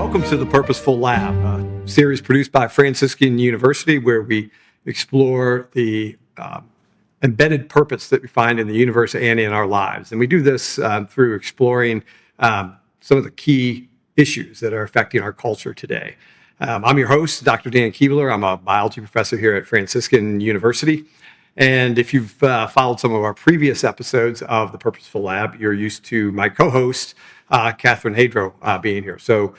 Welcome to the Purposeful Lab, a series produced by Franciscan University where we explore the embedded purpose that we find in the universe and in our lives. And we do this through exploring some of the key issues that are affecting our culture today. I'm your host, Dr. Dan Kuebler. I'm a biology professor here at Franciscan University. And if you've followed some of our previous episodes of the Purposeful Lab, you're used to my co-host, Catherine Hadro, being here. So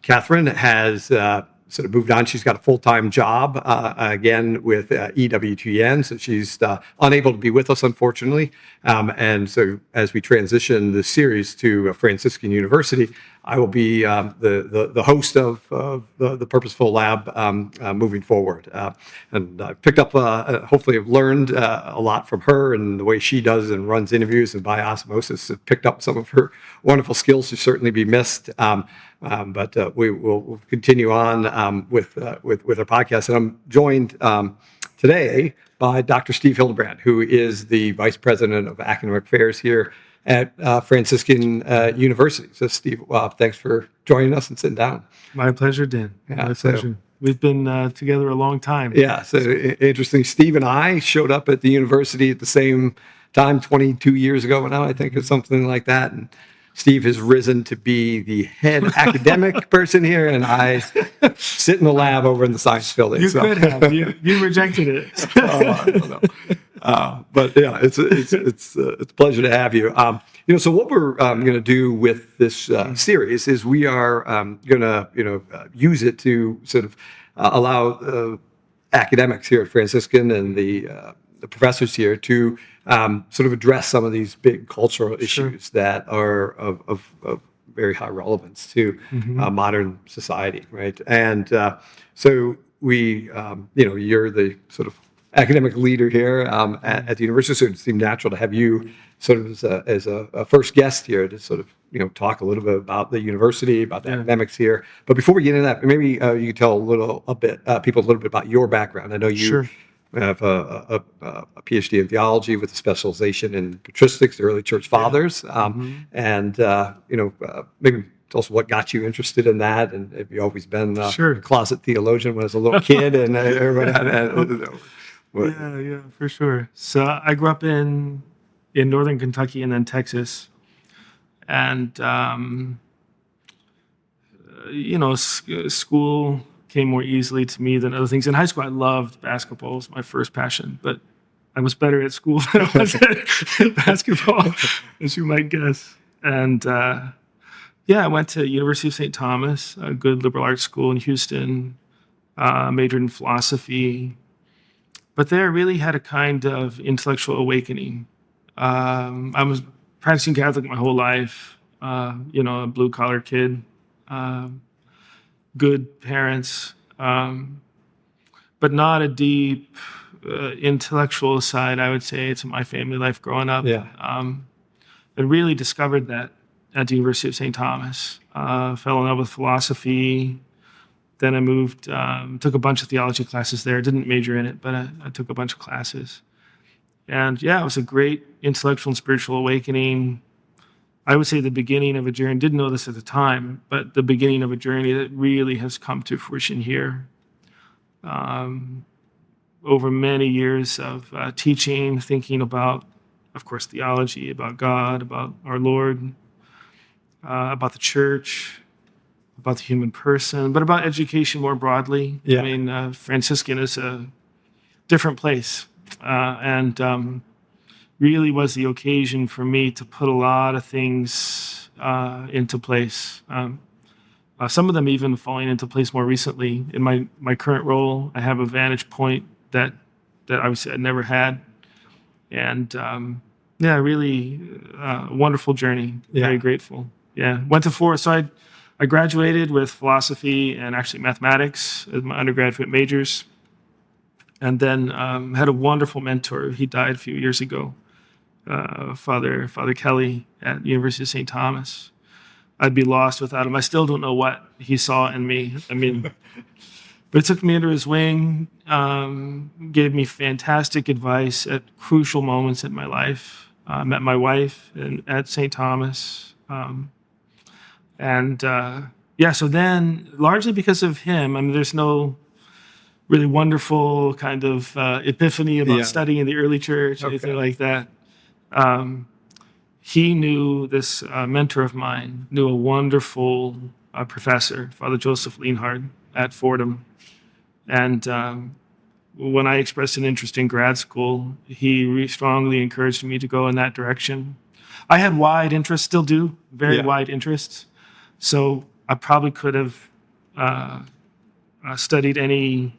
Catherine has sort of moved on. She's got a full-time job, again, with EWTN, so she's unable to be with us, unfortunately. And so as we transition the series to Franciscan University, I will be the host of the Purposeful Lab moving forward. And I picked up, hopefully I've learned a lot from her and the way she does and runs interviews, and by osmosis have picked up some of her wonderful skills to certainly be missed. But we will continue on with our podcast. And I'm joined today by Dr. Steve Hildebrand, who is the Vice President of Academic Affairs here at Franciscan University. So, Steve, thanks for joining us and sitting down. My pleasure, Dan. My pleasure. We've been together a long time. Yeah, so interesting. Steve and I showed up at the university at the same time 22 years ago now, I think, or something like that. And Steve has risen to be the head academic person here, and I sit in the lab over in the science building. You could have. You rejected it. I don't know. But yeah, it's a pleasure to have you. So what we're going to do with this series is we are going to use it to sort of allow academics here at Franciscan and the professors here to sort of address some of these big cultural issues that are of very high relevance to modern society, right? And so we, you're the sort of academic leader here at the university, so it seemed natural to have you sort of as a first guest here to sort of talk a little bit about the university, about the academics here. But before we get into that, maybe you could tell people a little bit about your background. I know you have a PhD in theology with a specialization in patristics, the early church fathers, and maybe tell us what got you interested in that, and have you always been a closet theologian when I was a little kid, and everybody had. Yeah, for sure. So I grew up in northern Kentucky and then Texas, and school came more easily to me than other things. In high school, I loved basketball. It was my first passion, but I was better at school than I was at basketball, as you might guess. And I went to University of St. Thomas, a good liberal arts school in Houston, majored in philosophy. But there I really had a kind of intellectual awakening. I was practicing Catholic my whole life, a blue-collar kid, good parents, but not a deep intellectual side, I would say, to my family life growing up. I really discovered that at the University of St. Thomas. Fell in love with philosophy. Then I moved, took a bunch of theology classes there. Didn't major in it, but I took a bunch of classes. And it was a great intellectual and spiritual awakening. I would say the beginning of a journey, didn't know this at the time, but the beginning of a journey that really has come to fruition here. Over many years of teaching, thinking about, of course, theology, about God, about our Lord, about the church, about the human person, but about education more broadly. I mean, Franciscan is a different place, and really was the occasion for me to put a lot of things into place. Some of them even falling into place more recently. In my current role, I have a vantage point that obviously I never had, and really wonderful journey. Very grateful. Went to four. So I graduated with philosophy and actually mathematics as my undergraduate majors, and then had a wonderful mentor. He died a few years ago, Father Kelly at University of St. Thomas. I'd be lost without him. I still don't know what he saw in me. I mean, but he took me under his wing, gave me fantastic advice at crucial moments in my life. Met my wife at St. Thomas, and yeah, so then largely because of him, I mean, there's no really wonderful kind of epiphany about Yeah. studying in the early church, anything like that. He knew this mentor of mine, knew a wonderful professor, Father Joseph Lienhard at Fordham. And when I expressed an interest in grad school, he strongly encouraged me to go in that direction. I had wide interests, still do, very wide interests. So I probably could have studied any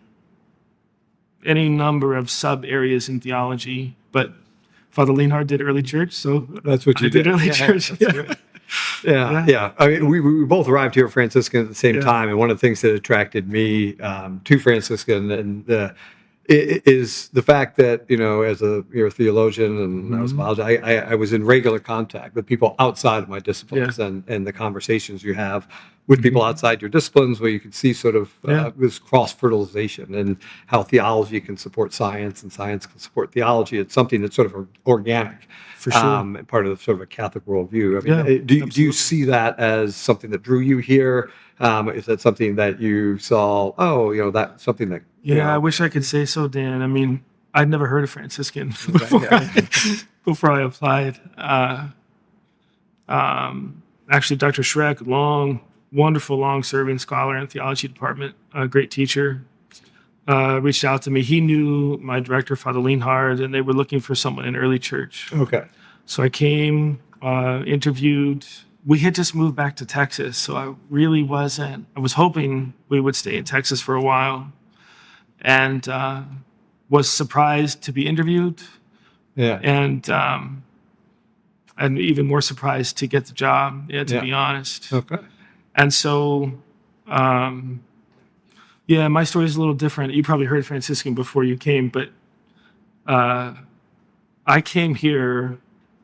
number of sub areas in theology, but Father Lienhard did early church, so That's what you I did early church. That's great. Yeah. I mean, we both arrived here at Franciscan at the same time, and one of the things that attracted me to Franciscan and is the fact that, as you're a theologian and I was a biologist, I was in regular contact with people outside of my disciplines, and the conversations you have with people outside your disciplines, where you can see sort of this cross-fertilization and how theology can support science and science can support theology. It's something that's sort of organic, For sure. and part of sort of a Catholic worldview. I mean, do you see that as something that drew you here? Is that something that you saw? Oh, that's something that. I wish I could say so, Dan. I mean, I'd never heard of Franciscan before I applied. Actually, Dr. Schreck, wonderful, long-serving scholar in the theology department, a great teacher, reached out to me. He knew my director, Father Lienhard, and they were looking for someone in early church. Okay. So I came, interviewed. We had just moved back to Texas, so I really wasn't. I was hoping we would stay in Texas for a while, and was surprised to be interviewed. Yeah. And even more surprised to get the job. To be honest. Okay. And so, my story is a little different. You probably heard Franciscan before you came, but I came here,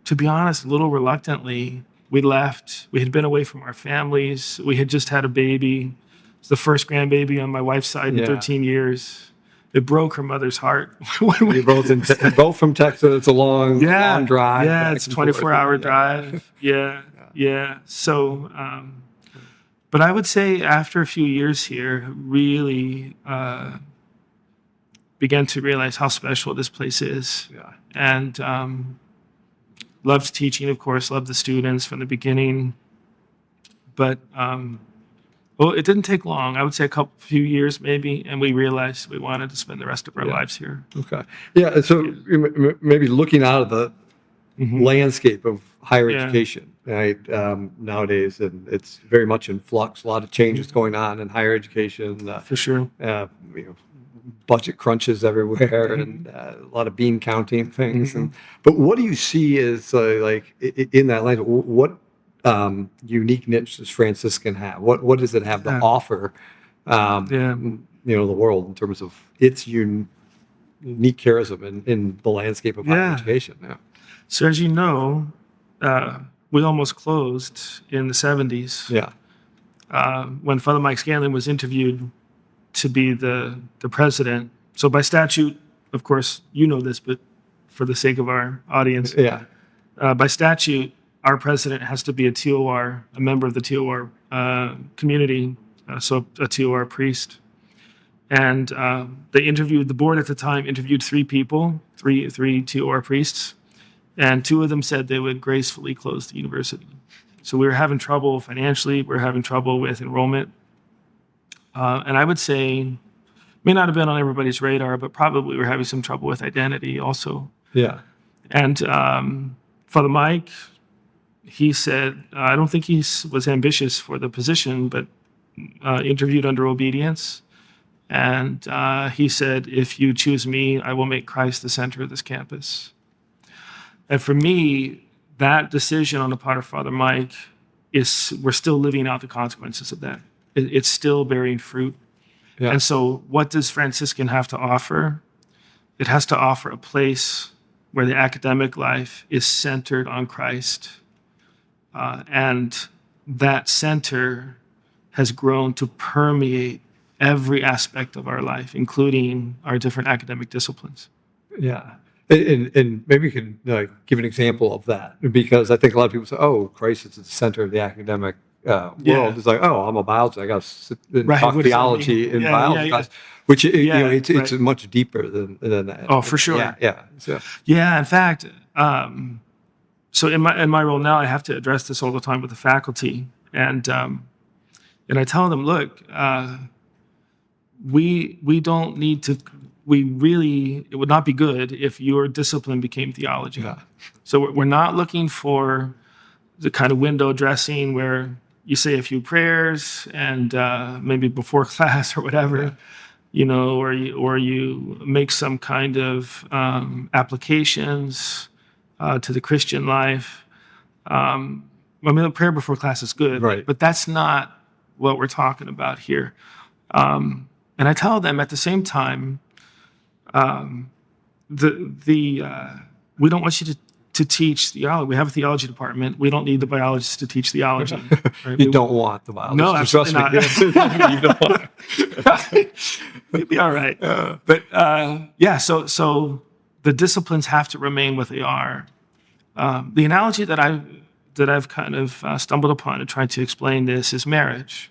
to be honest, a little reluctantly. We left. We had been away from our families. We had just had a baby. It's the first grandbaby on my wife's side in 13 years. It broke her mother's heart. You're both from Texas. It's a long drive. Yeah, it's a 24-hour drive. Yeah. So, but I would say after a few years here, really began to realize how special this place is. Yeah. And loved teaching, of course, loved the students from the beginning. But it didn't take long. I would say a few years maybe, and we realized we wanted to spend the rest of our lives here. Okay. Yeah. So maybe looking out of the landscape of higher education, right? Nowadays, and it's very much in flux. A lot of changes going on in higher education. For sure. Budget crunches everywhere, and a lot of bean counting things. But what do you see as like in that language? What unique niche does Franciscan have? What does it have to offer? The world in terms of its unique charism in the landscape of higher education. Yeah. So as you know, we almost closed in the 70s. Yeah. When Father Mike Scanlon was interviewed to be the president. So by statute, of course, you know this, but for the sake of our audience, by statute, our president has to be a TOR, a member of the TOR community, so a TOR priest. And the board at the time interviewed three people, three TOR priests, and two of them said they would gracefully close the university. So we were having trouble financially, we were having trouble with enrollment. And I would say, may not have been on everybody's radar, but probably we're having some trouble with identity also. Yeah. And Father Mike, he said, I don't think he was ambitious for the position, but interviewed under obedience. And he said, if you choose me, I will make Christ the center of this campus. And for me, that decision on the part of Father Mike we're still living out the consequences of that. It's still bearing fruit. Yeah. And so what does Franciscan have to offer? It has to offer a place where the academic life is centered on Christ. And that center has grown to permeate every aspect of our life, including our different academic disciplines. Yeah. And maybe you can give an example of that, because I think a lot of people say, oh, Christ is at the center of the academic world is like, oh, I'm a biologist. I got to sit and Right, talk what does that theology mean? in Yeah, biology yeah, class, which it's right. much deeper than that. Oh, for sure. Yeah. So Yeah, in fact, so in my role now, I have to address this all the time with the faculty, and I tell them, look, we don't need to. It would not be good if your discipline became theology. yeah, So we're not looking for the kind of window dressing where you say a few prayers and maybe before class or whatever, or you make some kind of applications to the Christian life. I mean, prayer before class is good, right. but that's not what we're talking about here. And I tell them at the same time, we don't want you to teach theology. We have a theology department. We don't need the biologists to teach theology. Right? You don't want the biologist. No, absolutely not. You don't want. We'd be all right. But so the disciplines have to remain what they are. The analogy that I've kind of stumbled upon and tried to explain this is marriage.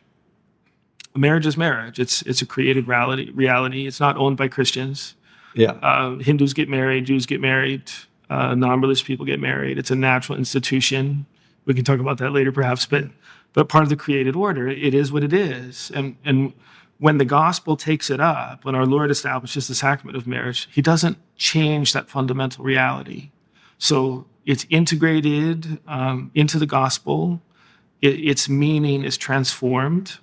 Marriage is marriage. It's a created reality. It's not owned by Christians. Yeah. Hindus get married, Jews get married, non-religious people get married. It's a natural institution. We can talk about that later, perhaps, but part of the created order. It is what it is, and when the gospel takes it up, when our Lord establishes the sacrament of marriage, He doesn't change that fundamental reality. So it's integrated into the gospel. Its meaning is transformed,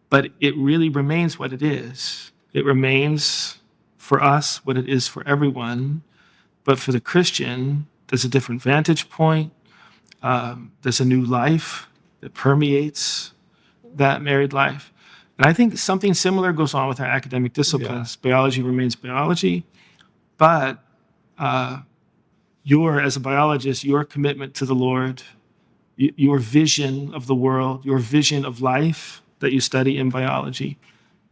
but it really remains what it is. It remains for us what it is for everyone, but for the Christian, there's a different vantage point. There's a new life that permeates that married life. And I think something similar goes on with our academic disciplines. Yeah. Biology remains biology, but as a biologist, your commitment to the Lord, your vision of the world, your vision of life that you study in biology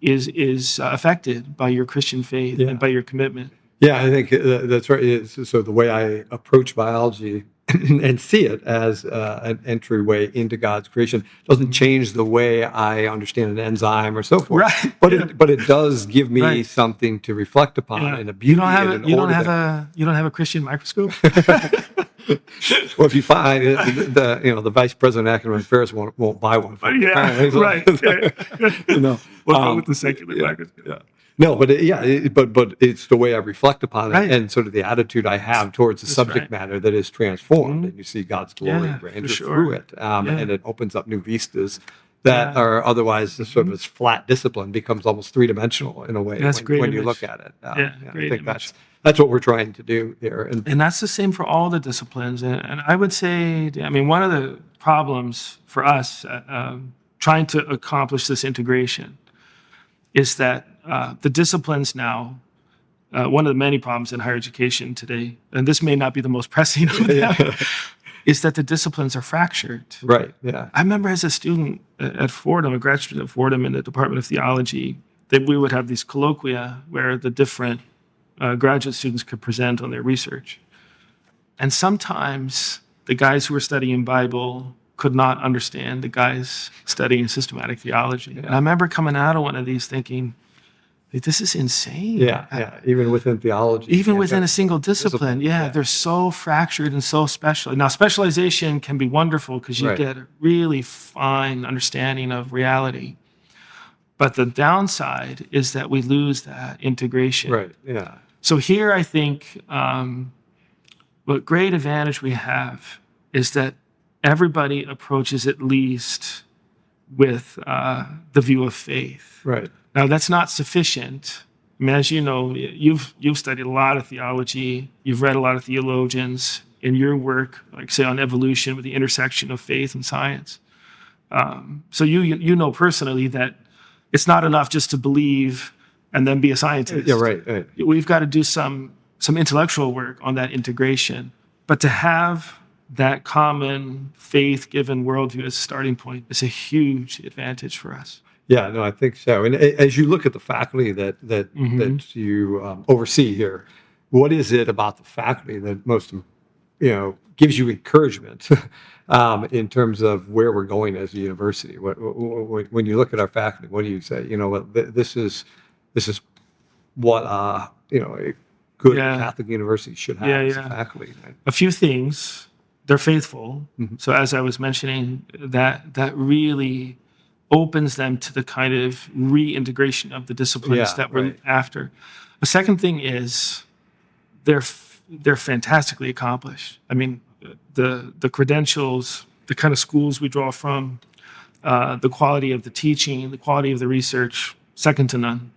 is affected by your Christian faith and by your commitment. Yeah, I think that's right. So the way I approach biology and see it as an entryway into God's creation doesn't change the way I understand an enzyme or so forth. Right. But it does give me something to reflect upon and a beauty. You don't have a Christian microscope. Well, if you find the vice president of academic affairs won't buy one. Right. What's wrong with the secular microscope? Yeah. No, but it's the way I reflect upon it and sort of the attitude I have towards the subject matter that is transformed, and you see God's glory and grandeur through it, and it opens up new vistas that are otherwise just sort of this flat discipline becomes almost three-dimensional in a way when you look at it. I think that's what we're trying to do here. And that's the same for all the disciplines. And I would say, one of the problems for us trying to accomplish this integration is that the disciplines now, one of the many problems in higher education today, and this may not be the most pressing of them, is that the disciplines are fractured. Right, yeah. I remember as a student at Fordham, a graduate student at Fordham in the Department of Theology, that we would have these colloquia where the different graduate students could present on their research. And sometimes the guys who were studying Bible could not understand the guys studying systematic theology. Yeah. And I remember coming out of one of these thinking, this is insane. Yeah. Even within theology. Even within a single discipline. They're so fractured and so special. Now, specialization can be wonderful because you get a really fine understanding of reality. But the downside is that we lose that integration. Right, yeah. So here I think what great advantage we have is that everybody approaches at least with the view of faith. Right. Now, that's not sufficient. I mean, as you know, you've studied a lot of theology. You've read a lot of theologians in your work, like say on evolution with the intersection of faith and science. So you know personally that it's not enough just to believe and then be a scientist. Yeah, right. We've got to do some intellectual work on that integration. But to have that common faith-given worldview as a starting point is a huge advantage for us. Yeah, no, I think so. And as you look at the faculty that you oversee here, what is it about the faculty that most gives you encouragement in terms of where we're going as a university. When you look at our faculty, what do you say? This is what a good Yeah. Catholic university should have Yeah, as a yeah. faculty. Right? A few things. They're faithful. Mhm. So as I was mentioning, that really opens them to the kind of reintegration of the disciplines Yeah, that we're right. after. The second thing is they're fantastically accomplished. I mean, the credentials, the kind of schools we draw from, the quality of the teaching, the quality of the research, second to none.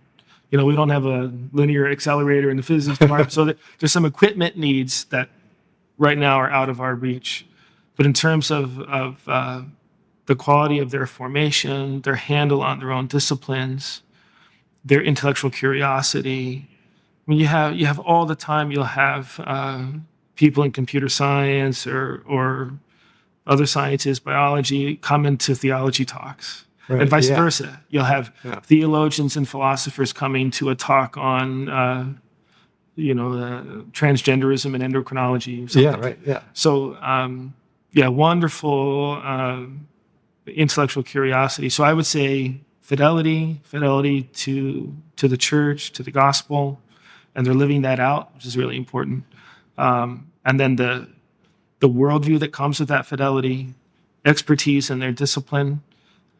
We don't have a linear accelerator in the physics department, so there's some equipment needs that right now are out of our reach. But in terms of the quality of their formation, their handle on their own disciplines, their intellectual curiosity, I mean, you have all the time. You'll have people in computer science or other sciences, biology, come into theology talks, Right, and vice yeah. versa. You'll have Yeah. theologians and philosophers coming to a talk on, transgenderism and endocrinology. Or something. Yeah, right. Yeah. So, wonderful intellectual curiosity. So I would say fidelity to the church, to the gospel, and they're living that out, which is really important. And then the worldview that comes with that fidelity, expertise in their discipline,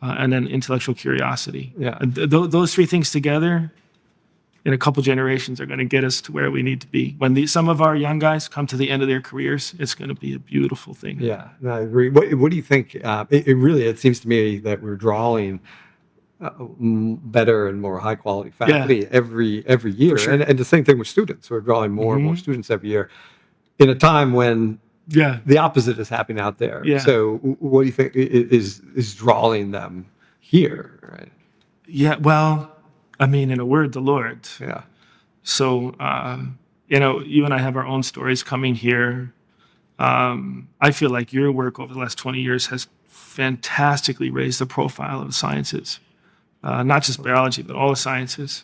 and then intellectual curiosity. Yeah. And those three things together, in a couple generations, are going to get us to where we need to be. When some of our young guys come to the end of their careers, it's going to be a beautiful thing. Yeah, no, I agree. What do you think? It seems to me that we're drawing better and more high quality faculty every year, sure. and the same thing with students. We're drawing more and more students every year, in a time when Yeah. the opposite is happening out there. Yeah. So, what do you think is drawing them here? Right? Yeah. Well, I mean, in a word, the Lord. Yeah. So, you and I have our own stories coming here. I feel like your work over the last 20 years has fantastically raised the profile of the sciences, not just biology, but all the sciences.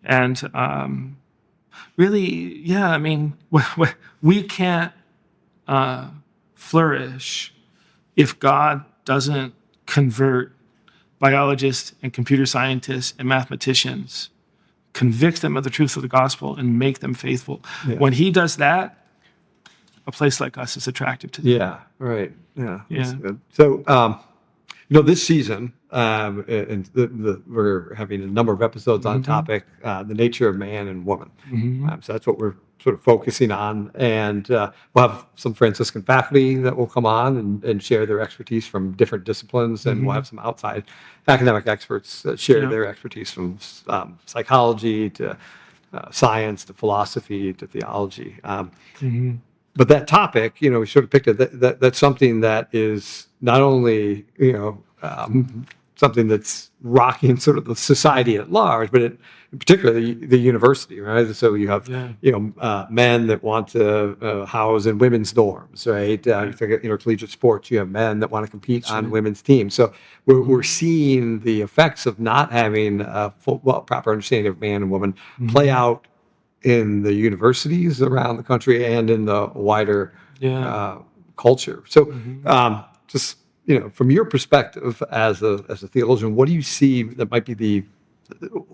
And really, yeah, I mean, we can't flourish if God doesn't convert biologists and computer scientists and mathematicians, convict them of the truth of the gospel, and make them faithful. Yeah. When he does that, a place like us is attractive to them. Yeah, right. Yeah. That's Yeah. good. So, this season, we're having a number of episodes on topic, the nature of man and woman. So that's what we're sort of focusing on. And we'll have some Franciscan faculty that will come on and share their expertise from different disciplines. And we'll have some outside academic experts that share their expertise from psychology to science to philosophy to theology. But that topic, we sort of picked it. That's something that is not only, something that's rocking sort of the society at large, but particularly the university, right? So you have, men that want to house in women's dorms, right? You think of intercollegiate sports, you have men that want to compete on women's teams. So we're seeing the effects of not having a proper understanding of man and woman play out in the universities around the country and in the wider culture. So just, from your perspective as a theologian, what do you see that might be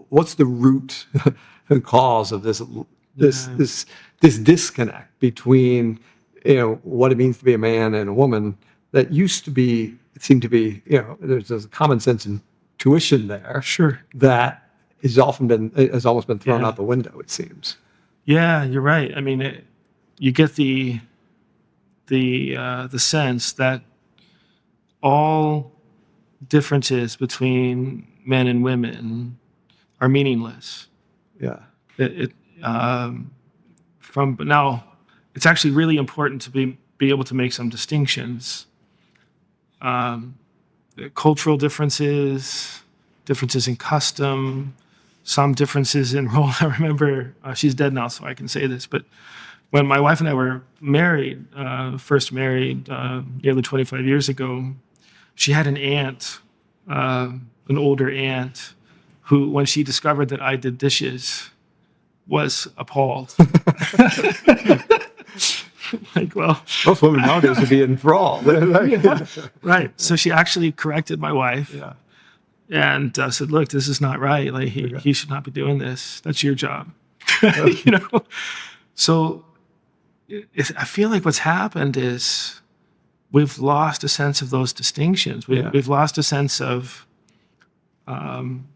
what's the root cause of this disconnect between, what it means to be a man and a woman that used to be, it seemed to be, there's a common sense intuition there. Sure. That has almost been thrown out the window, it seems. Yeah, you're right. I mean, you get the sense that all differences between men and women are meaningless. Yeah. But now, it's actually really important to be able to make some distinctions. Cultural differences in custom, some differences in role. I remember, she's dead now, so I can say this, but when my wife and I were married, first married nearly 25 years ago, she had an aunt, an older aunt, who, when she discovered that I did dishes, was appalled. Like, well, Most women nowadays would be enthralled. right. So she actually corrected my wife. Yeah. And said, look, this is not right. Like he should not be doing this. That's your job. You know? So I feel like what's happened is we've lost a sense of those distinctions. We've lost a sense of, I'm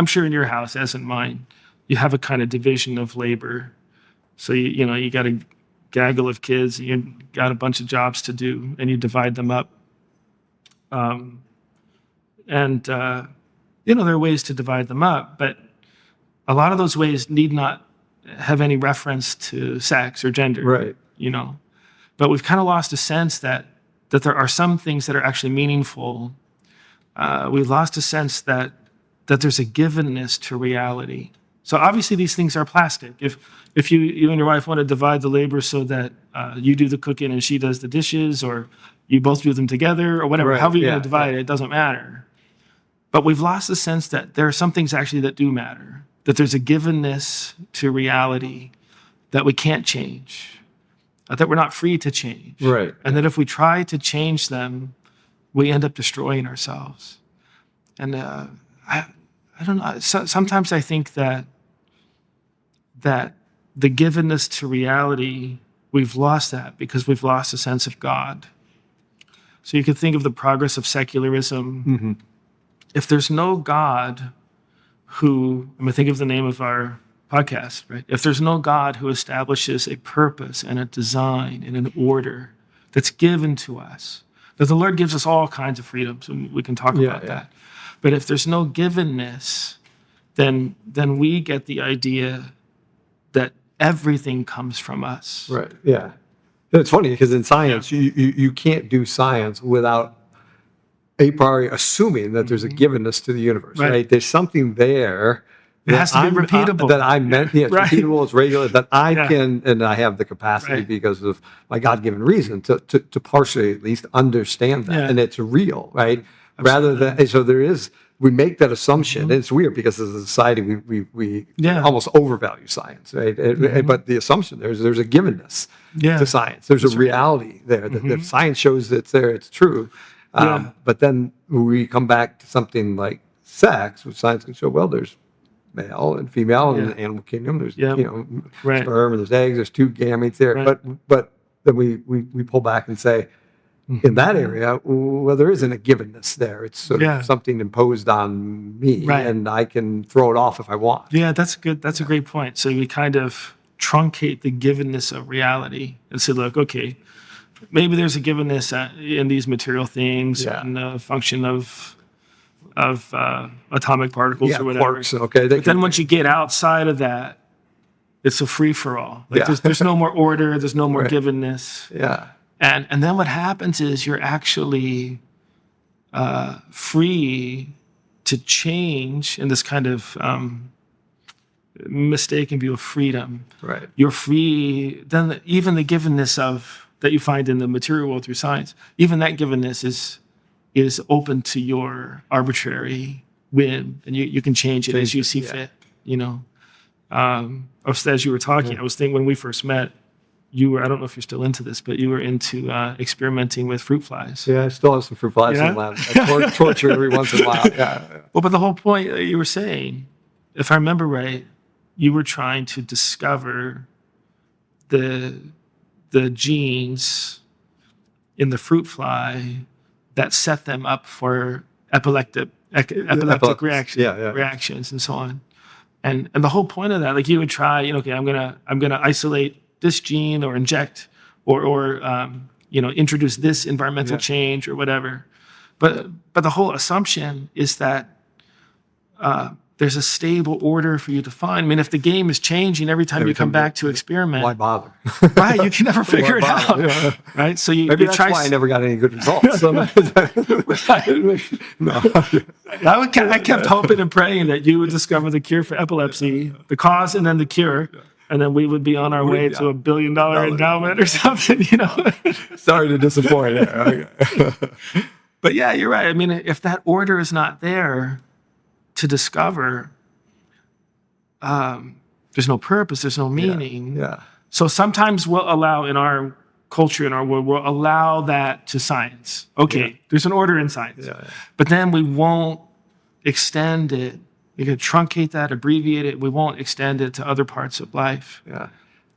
sure in your house, as in mine, you have a kind of division of labor. So, you got a gaggle of kids, and you got a bunch of jobs to do, and you divide them up. There are ways to divide them up, but a lot of those ways need not have any reference to sex or gender. Right. But we've kind of lost a sense that there are some things that are actually meaningful. We've lost a sense that there's a givenness to reality. So obviously these things are plastic. If you and your wife want to divide the labor so that you do the cooking and she does the dishes, or you both do them together, or whatever, however you're going to divide it, it doesn't matter. But we've lost the sense that there are some things actually that do matter, that there's a givenness to reality that we can't change, that we're not free to change. Right. And that if we try to change them, we end up destroying ourselves. And I don't know, sometimes I think that the givenness to reality, we've lost that because we've lost a sense of God. So you could think of the progress of secularism. Mm-hmm. If there's no God I'm going to think of the name of our podcast, right? If there's no God who establishes a purpose and a design and an order that's given to us, that the Lord gives us all kinds of freedoms, and we can talk about that. But if there's no givenness, then we get the idea that everything comes from us. Right. Yeah. It's funny because in science, you can't do science without a priori assuming that there's a givenness to the universe, right? There's something there. It has to be repeatable. That I meant, it's Right. repeatable, it's regular, that I can, and I have the capacity because of my God-given reason to partially at least understand that. And it's real, right? Rather than, so we make that assumption. And it's weird because as a society, we almost overvalue science, right? But the assumption there's a givenness to science. There's a reality there that if science shows it's there, it's true. But then we come back to something like sex, which science can show, well, there's male and female in the animal kingdom. There's sperm and there's eggs, there's two gametes there. But then we pull back and say, in that area, well, there isn't a givenness there. It's sort of something imposed on me, and I can throw it off if I want. Yeah, that's good. That's a great point. So we kind of truncate the givenness of reality and say, look, okay, maybe there's a givenness in these material things and the function of atomic particles or whatever. Quarks, okay. But then once you get outside of that, it's a free-for-all. Like there's no more order. There's no more givenness. Yeah. And then what happens is you're actually free to change in this kind of mistaken view of freedom. Right. You're free. Then even the givenness that you find in the material world through science, even that givenness is open to your arbitrary whim, and you can change it as you see fit. As you were talking, I was thinking when we first met, I don't know if you're still into this, but you were into experimenting with fruit flies. Yeah, I still have some fruit flies in the lab. I torture every once in a while. Well, but the whole point you were saying, if I remember right, you were trying to discover the genes in the fruit fly that set them up for epileptic reactions and so on. And the whole point of that, like you would try, okay, I'm gonna isolate this gene or inject or introduce this environmental change or whatever. But the whole assumption is that there's a stable order for you to find. I mean, if the game is changing every time you come back to experiment, why bother? Right, you can never figure it out. Yeah. Right, so maybe that's why I never got any good results. No. I kept hoping and praying that you would discover the cure for epilepsy, the cause, and then the cure. And then we would be on our way to $1 billion endowment or something, Sorry to disappoint. But yeah, you're right. I mean, if that order is not there to discover, there's no purpose, there's no meaning. So sometimes we'll allow in our culture, in our world, we'll allow that to science. Okay, there's an order in science. But then we won't extend it. We could truncate that, abbreviate it. We won't extend it to other parts of life. Yeah.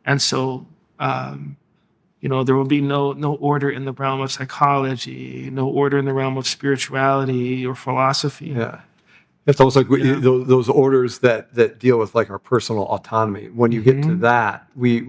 And so, there will be no order in the realm of psychology, no order in the realm of spirituality or philosophy. Yeah. It's almost like those orders that deal with like our personal autonomy. When you get to that, we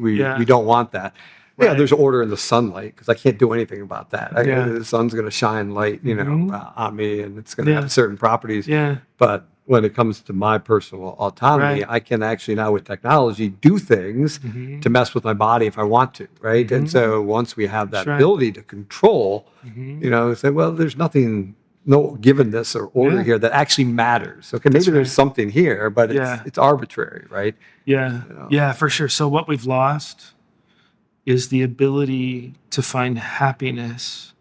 don't want that. Yeah, there's order in the sunlight because I can't do anything about that. The sun's going to shine light, on me, and it's going to have certain properties. Yeah. But when it comes to my personal autonomy, I can actually now with technology do things to mess with my body if I want to, right? And so once we have that ability to control, say, well, there's no givenness or order here that actually matters. Okay, maybe there's something here, but it's arbitrary, right? Yeah, yeah, for sure. So what we've lost is the ability to find happiness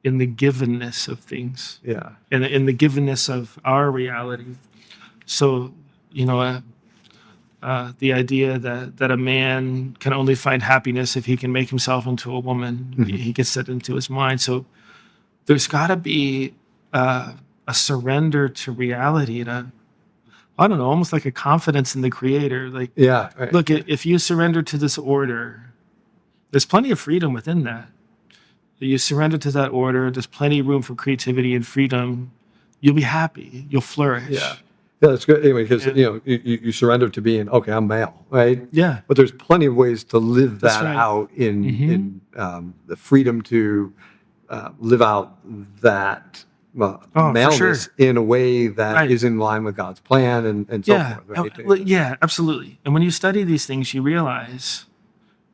in the givenness of things. Yeah. And in the givenness of our reality. So, the idea that a man can only find happiness if he can make himself into a woman, he gets that into his mind. So there's got to be a surrender to reality and almost like a confidence in the Creator. Like, look, if you surrender to this order, there's plenty of freedom within that. You surrender to that order. There's plenty of room for creativity and freedom. You'll be happy. You'll flourish. Yeah, that's good. Anyway, because you surrender to being I'm male, right? Yeah. But there's plenty of ways to live that out in the freedom to live out that maleness in a way that is in line with God's plan and so forth. Right? Yeah, absolutely. And when you study these things, you realize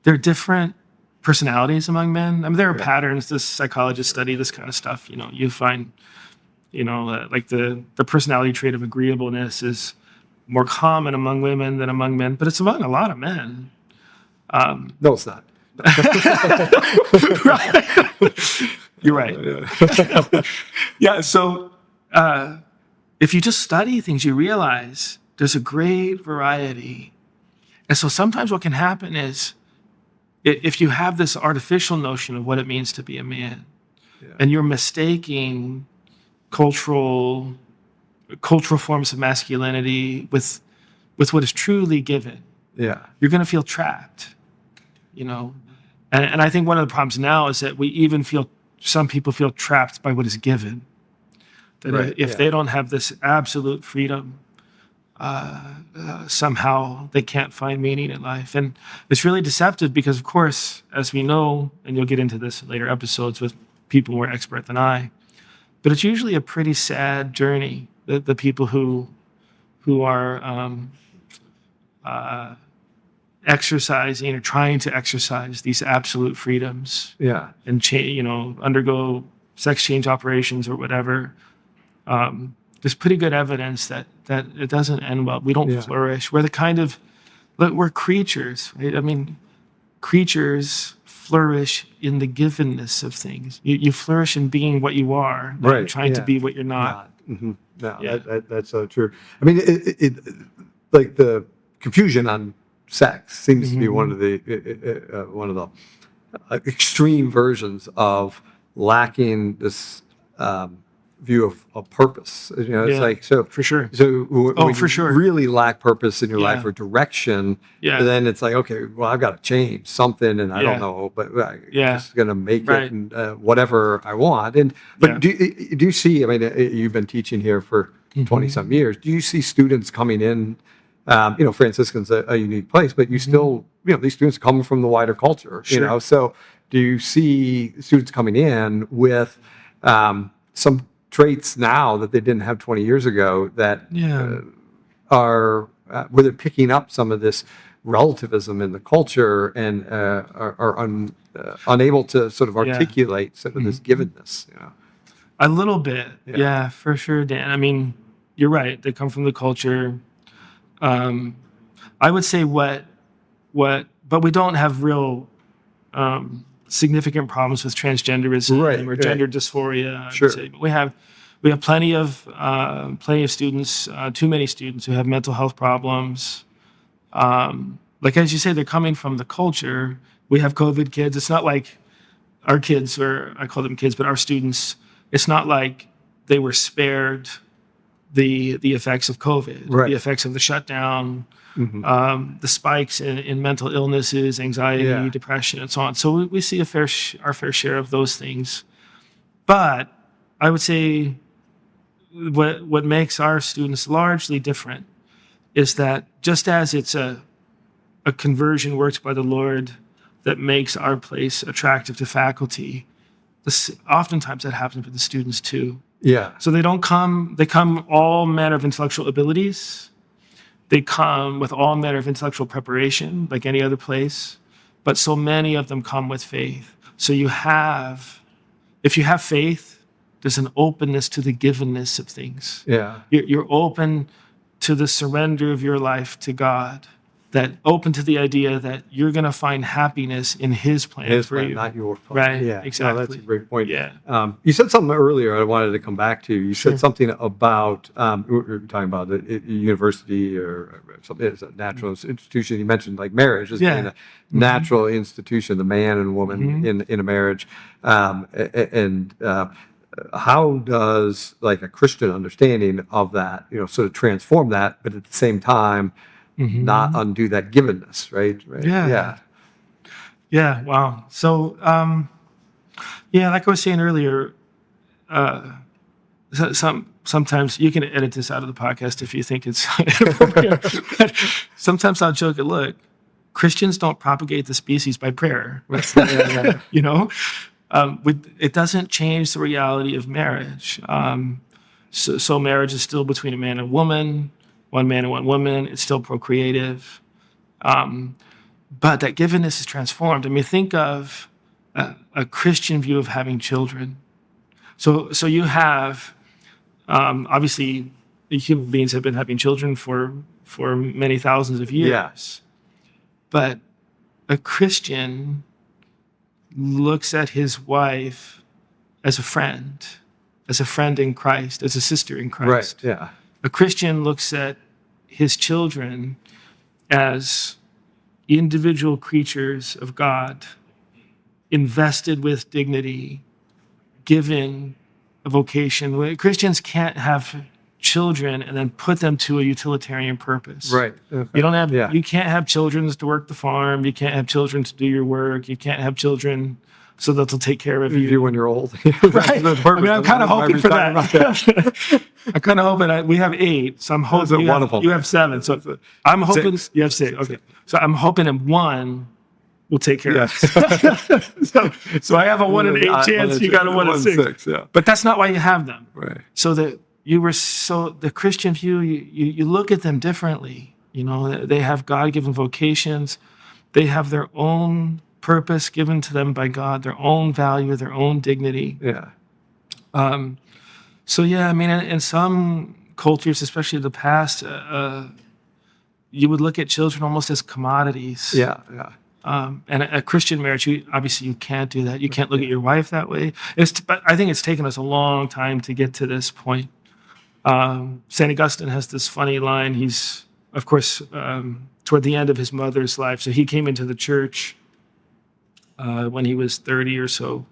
there are different personalities among men. I mean, there are patterns. This psychologists study this kind of stuff. You find, like the personality trait of agreeableness is more common among women than among men, but it's among a lot of men. No, it's not. You're right. Yeah. So if you just study things, you realize there's a great variety. And so sometimes what can happen is, if you have this artificial notion of what it means to be a man, and you're mistaking cultural forms of masculinity with what is truly given, you're going to feel trapped, And I think one of the problems now is that some people feel trapped by what is given. That if they don't have this absolute freedom, somehow they can't find meaning in life. And it's really deceptive because, of course, as we know, and you'll get into this in later episodes with people more expert than I, but it's usually a pretty sad journey, the people who are exercising or trying to exercise these absolute freedoms and undergo sex change operations or whatever. There's pretty good evidence that it doesn't end well. We don't flourish. We're creatures, right? I mean, creatures flourish in the givenness of things. You flourish in being what you are, not trying to be what you're not. Mm-hmm. No, that's so true. I mean, it like the confusion on sex seems to be one of the extreme versions of lacking this view of purpose. It's like, so for sure. So when for you sure. really lack purpose in your life or direction, then it's like, okay, well, I've got to change something, and I don't know, but I'm just going to make it and whatever I want. But do you see? I mean, you've been teaching here for 20-some years. Do you see students coming in? Franciscan's a unique place, but you still, these students come from the wider culture. Sure. So do you see students coming in with some traits now that they didn't have 20 years ago that are where they're picking up some of this relativism in the culture and are unable to sort of articulate some of this givenness? A little bit, for sure, Dan. I mean, you're right. They come from the culture. I would say but we don't have real significant problems with transgenderism or gender dysphoria. Sure. But we have plenty of students, too many students who have mental health problems. like as you say, they're coming from the culture. We have COVID kids. It's not like our kids, or I call them kids, but our students, it's not like they were spared the effects of COVID, Right. the effects of the shutdown, Mm-hmm. the spikes in mental illnesses, anxiety, Yeah. depression, and so on. So we see our fair share of those things. But I would say what makes our students largely different is that just as it's a conversion worked by the Lord that makes our place attractive to faculty, oftentimes that happens with the students too. Yeah. So they come all manner of intellectual abilities. They come with all manner of intellectual preparation, like any other place. But so many of them come with faith. So if you have faith, there's an openness to the givenness of things. Yeah. You're open to the surrender of your life to God, that open to the idea that you're going to find happiness in His plan His for plan, you. not your plan. Right, Yeah, exactly. No, that's a great point. Yeah. You said something earlier I wanted to come back to. You Sure. said something about, we were talking about the university or something, it's a natural institution. You mentioned like marriage as Yeah. being a natural institution, the man and woman in a marriage. How does like a Christian understanding of that, sort of transform that, but at the same time, not undo that givenness, right? Yeah. Yeah. Wow. So, like I was saying earlier, sometimes you can edit this out of the podcast if you think it's inappropriate. But sometimes I'll joke, look, Christians don't propagate the species by prayer. It doesn't change the reality of marriage. So marriage is still between a man and woman, one man and one woman. It's still procreative. But that givenness is transformed. I mean, think of a Christian view of having children. So you have, obviously, human beings have been having children for many thousands of years. Yeah. But a Christian looks at his wife as a friend in Christ, as a sister in Christ. Right, yeah. A Christian looks at his children as individual creatures of God, invested with dignity, given a vocation. Christians can't have children and then put them to a utilitarian purpose. Right. Okay. You can't have children to work the farm. You can't have children to do your work. You can't have children so that they'll take care of you. When you're old. Right. I mean, I'm kind of hoping for that. I'm kind of hoping we have 8, so I'm hoping you have 7. So I'm hoping 6. you have 6. Okay. So I'm hoping that 1 will take care of it. So I have a 1 in 8 chance. You got a 1 in 6. Yeah. But that's not why you have them. Right. So that the Christian view, you look at them differently. They have God-given vocations. They have their own purpose given to them by God, their own value, their own dignity. Yeah. I mean, in some cultures, especially the past, you would look at children almost as commodities. Yeah. And a Christian marriage, obviously you can't do that. You can't look at your wife that way. But I think it's taken us a long time to get to this point. St. Augustine has this funny line. He's, of course, toward the end of his mother's life. So he came into the church when he was 30 or so,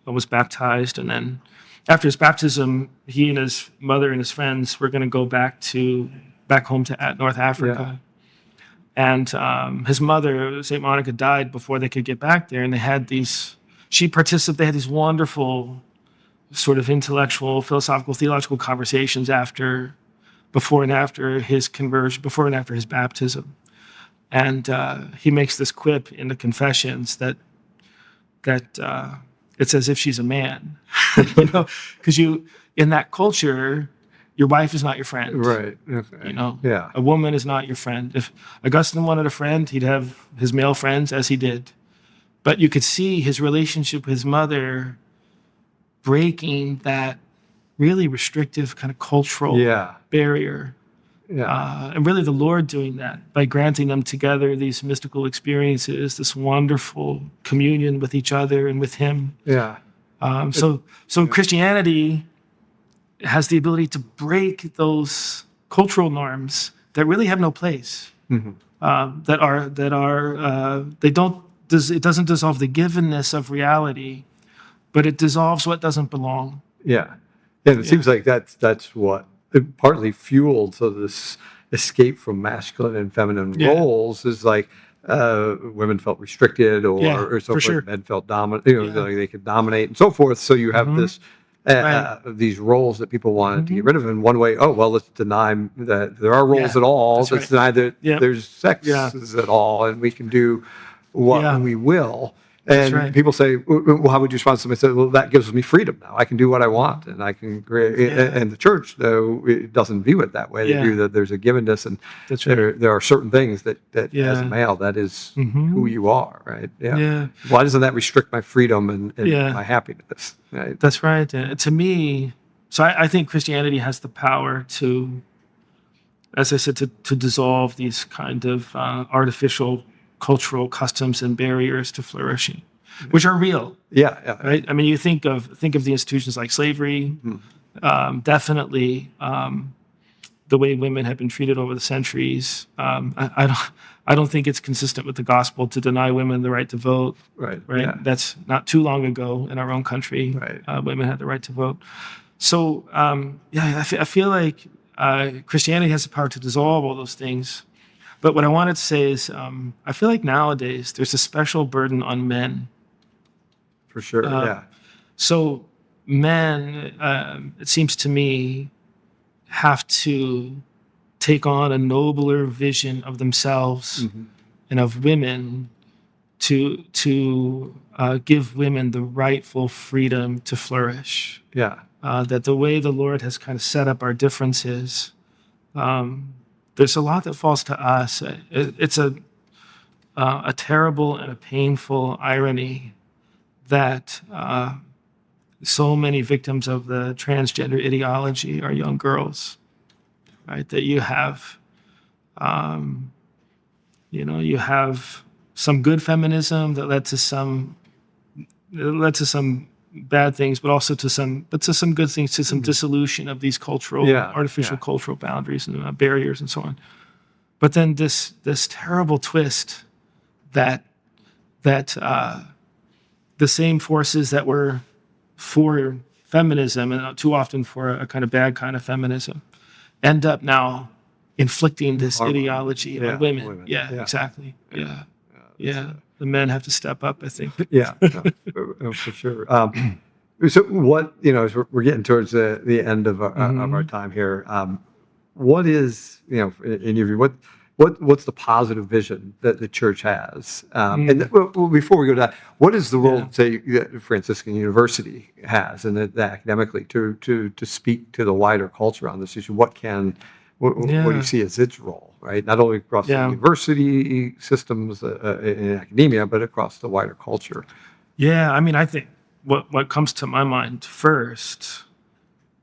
was baptized. And then after his baptism, he and his mother and his friends were going to go back home to North Africa. Yeah. And his mother, St. Monica, died before they could get back there. And they had these wonderful sort of intellectual, philosophical, theological conversations before and after his conversion, before and after his baptism. And he makes this quip in the Confessions that it's as if she's a man, because in that culture, your wife is not your friend. Right. Okay. Yeah. A woman is not your friend. If Augustine wanted a friend, he'd have his male friends, as he did. But you could see his relationship with his mother breaking that really restrictive kind of cultural barrier. Yeah. And really the Lord doing that by granting them together these mystical experiences, this wonderful communion with each other and with Him. Yeah. So Christianity has the ability to break those cultural norms that really have no place it doesn't dissolve the givenness of reality, but it dissolves what doesn't belong. Yeah. And it seems like that's what it partly fueled. So this escape from masculine and feminine roles is like women felt restricted or so forth. Sure. Men felt dominant, like they could dominate and so forth. So you have this these roles that people wanted to get rid of. In one way, let's deny that there are roles at all. Let's deny that there's sexes at all, and we can do what we will. And people say, well, how would you respond to somebody say, well, that gives me freedom now. I can do what I want, and I can create. And the church, though, it doesn't view it that way. They view that there's a givenness, and there are certain things that as a male, that is who you are, right? Yeah. Why doesn't that restrict my freedom and my happiness? Right? That's right. To me, so I think Christianity has the power to, as I said, to dissolve these kind of artificial cultural customs and barriers to flourishing, which are real. Yeah. Right. I mean, you think of the institutions like slavery, definitely the way women have been treated over the centuries. I don't think it's consistent with the gospel to deny women the right to vote. Right. Yeah. That's not too long ago in our own country. Right. Women had the right to vote. So I feel like Christianity has the power to dissolve all those things. But what I wanted to say is, I feel like nowadays there's a special burden on men. For sure, So men, it seems to me, have to take on a nobler vision of themselves and of women to give women the rightful freedom to flourish. Yeah. That the way the Lord has kind of set up our differences, there's a lot that falls to us. It's a terrible and a painful irony that so many victims of the transgender ideology are young girls, right? That you have, you have some good feminism that led to some bad things, but also to some good things, to some dissolution of these artificial cultural boundaries and barriers and so on. But then this terrible twist that the same forces that were for feminism, and too often for a kind of bad kind of feminism, end up now inflicting this ideology on women. Yeah, exactly. Yeah. The men have to step up, I think. For sure. So what, as we're getting towards the end of our time here, what is, in your view, what's the positive vision that the church has? And before we go to that, what is the role, say, that Franciscan University has, and that academically to speak to the wider culture on this issue? What do you see as its role, right? Not only across the university systems in academia, but across the wider culture. Yeah, I mean, I think what comes to my mind first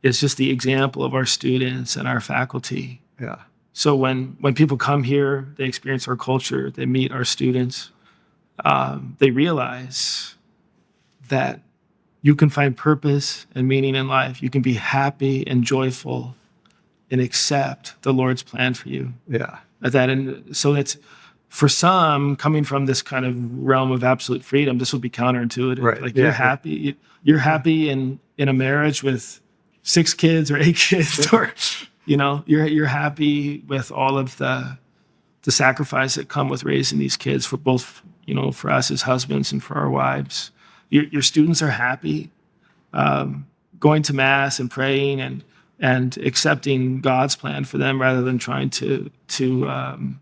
is just the example of our students and our faculty. Yeah. So when people come here, they experience our culture, they meet our students, they realize that you can find purpose and meaning in life. You can be happy and joyful and accept the Lord's plan for you. Yeah. So that's, for some, coming from this kind of realm of absolute freedom, this would be counterintuitive. Right. Like you're happy in a marriage with 6 kids or 8 kids, or you're happy with all of the sacrifice that come with raising these kids, for both, for us as husbands and for our wives. Your students are happy going to mass and praying and accepting God's plan for them, rather than trying to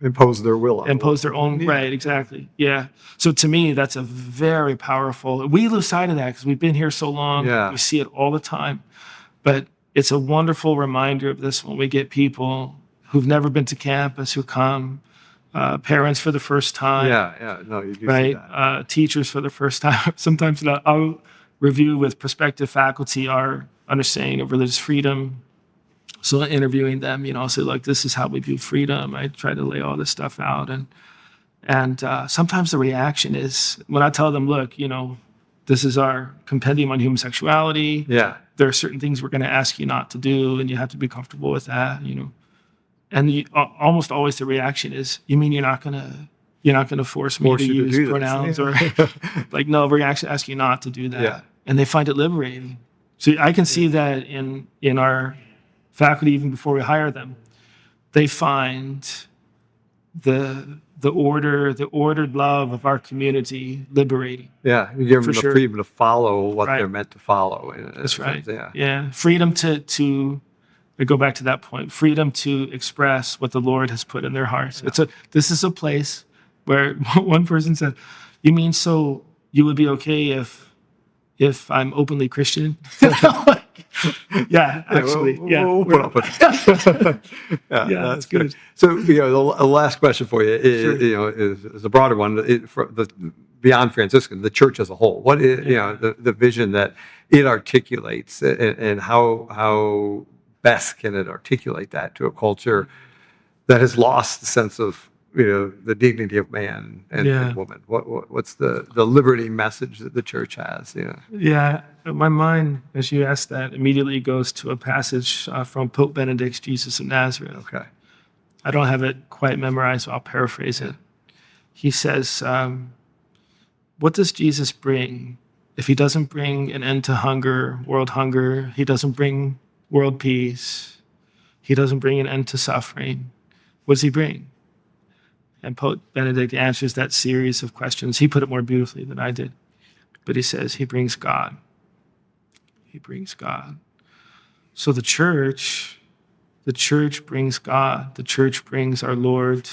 impose their will. Impose their own. Right, exactly. Yeah. So to me, that's a very powerful. We lose sight of that because we've been here so long. Yeah. We see it all the time. But it's a wonderful reminder of this when we get people who've never been to campus who come, parents for the first time. Yeah. No, you do right. see that. Teachers for the first time. Sometimes I'll review with prospective faculty our understanding of religious freedom. So interviewing them, I'll say, like, this is how we view freedom. I try to lay all this stuff out. And sometimes the reaction is, when I tell them, look, this is our compendium on human sexuality. Yeah. There are certain things we're going to ask you not to do, and you have to be comfortable with that, And almost always the reaction is, you mean you're not gonna force me to you to use do this. pronouns or like, no, we're actually asking you not to do that. Yeah. And they find it liberating. So I can see that in our faculty even before we hire them. They find the ordered love of our community liberating. Yeah, you give them the sure. freedom to follow what Right. they're meant to follow. That's right. Yeah. Freedom to go back to that point. Freedom to express what the Lord has put in their hearts. This is a place where one person said, "You mean so you would be okay if I'm openly Christian?" Yeah, actually, We'll put up with it. That's good. So, the last question for you is, Sure. is a broader one. Beyond Franciscan, the church as a whole. What is, the vision that it articulates, and how best can it articulate that to a culture that has lost the sense of the dignity of man and woman? What's the liberty message that the church has? Yeah, my mind, as you asked that, immediately goes to a passage from Pope Benedict's Jesus of Nazareth. Okay. I don't have it quite memorized, so I'll paraphrase it. He says, what does Jesus bring? If he doesn't bring an end to hunger, world hunger, he doesn't bring world peace, he doesn't bring an end to suffering, what does he bring? And Pope Benedict answers that series of questions. He put it more beautifully than I did. But he says, he brings God. He brings God. So the church brings God. The church brings our Lord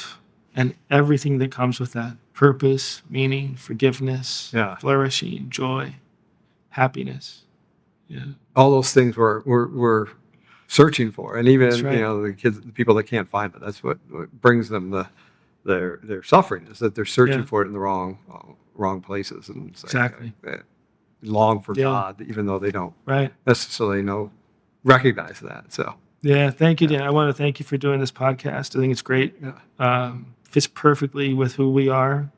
and everything that comes with that. Purpose, meaning, forgiveness, flourishing, joy, happiness. Yeah. All those things we're searching for. And even, right. the people that can't find it, that's what brings them their suffering, is that they're searching for it in the wrong places, and exactly long for God, even though they don't right necessarily recognize that. So thank you, Dan. I want to thank you for doing this podcast. I think it's great. Fits perfectly with who we are.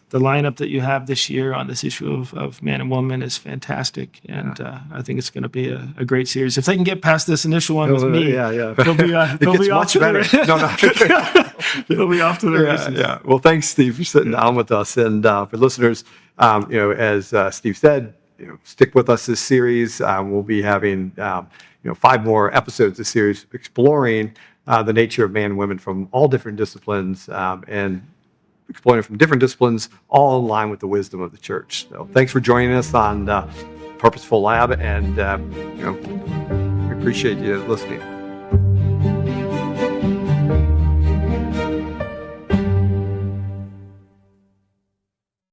The lineup that you have this year on this issue of man and woman is fantastic, and I think it's going to be a great series. If they can get past this initial one with me, they'll be off to better. they'll be off to the races. Yeah. Well, thanks, Steve, for sitting down with us, and for listeners, as Steve said, stick with us this series. We'll be having 5 more episodes of this series exploring the nature of man and women from all different disciplines, and exploring from different disciplines, all in line with the wisdom of the church. So thanks for joining us on Purposeful Lab, and we appreciate you listening.